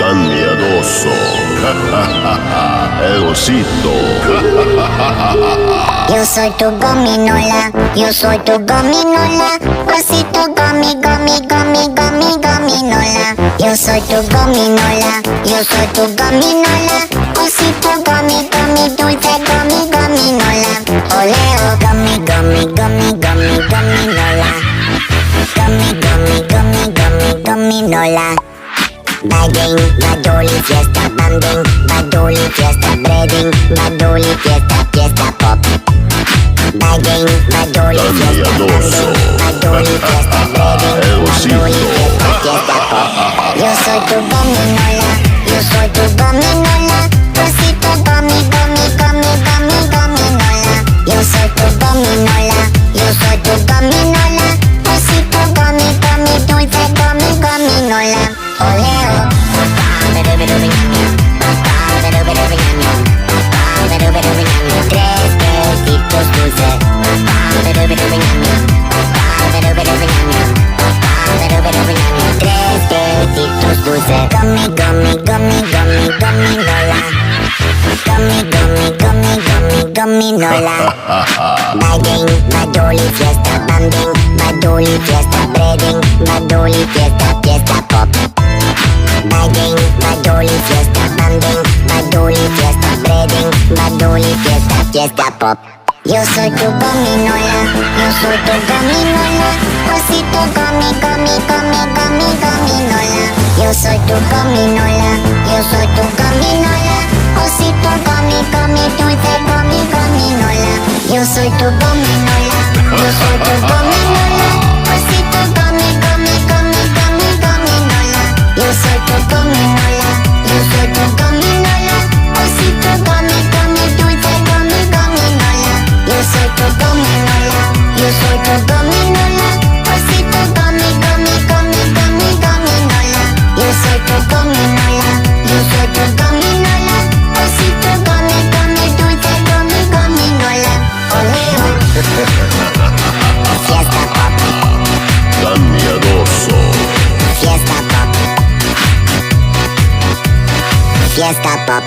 tan miedoso. El osito. Yo soy tu gominola, yo soy tu gominola. Osito gomi, gomi, gomi, gomi, gominola. Yo soy tu gominola, yo soy tu gominola. Osito gomi, gomi, dulce gomi, gominola. Oleo gomi, gomi, gomi, gomi, gominola. Gomi, gomi, gomi, gomi, gominola. Bagging, badoli, fiesta, banding, badoli, fiesta, breading, badoli, fiesta, fiesta pop. Bagging, badoli, fiesta, banding, badoli, fiesta, breading, badoli, fiesta, fiesta pop. Yo soy tu gominola, yo soy tu gominola. Osito gomi, gomi, gomi, gomi, gominola. Yo soy tu gominola, yo soy tu gominola. Osito gomi, gomi, dulce gomi, gominola. Oleo. Tres besitos dulces. Tres besitos dulces. Gummy, gummy, gummy, gummy, gominola. Gummy, gummy, gummy, gummy, gominola. Bagging, badoli, fiesta, banding, badoli, fiesta, breading, badoli, fiesta, fiesta pop. Bagging, badoli, fiesta, banding, badoli, fiesta, breading, badoli, fiesta, fiesta pop. Yo soy tu gominola, yo soy tu gominola. Osito gomi, gomi, gomi, gomi, gominola. Yo soy tu gominola, yo soy tu gominola. Osito gomi, gomi, dulce gomi, gominola. Yo soy tu gominola, yo soy tu gominola. Osito gomi, gomi, gomi, gomi, gominola. Yo soy tu gominola, yo soy tu gominola. Osito gomi, gomi, dulce gomi, gominola. Yo soy tu gominola, yo soy tu gominola. Osito gomi, gomi, gomi, gomi, gominola. Yo soy tu gominola, yo soy tu gominola. Osito gomi, gomi, dulce gomi, gominola. Oleo. Fiesta pop. Tan miedoso. Fiesta pop. Fiesta pop.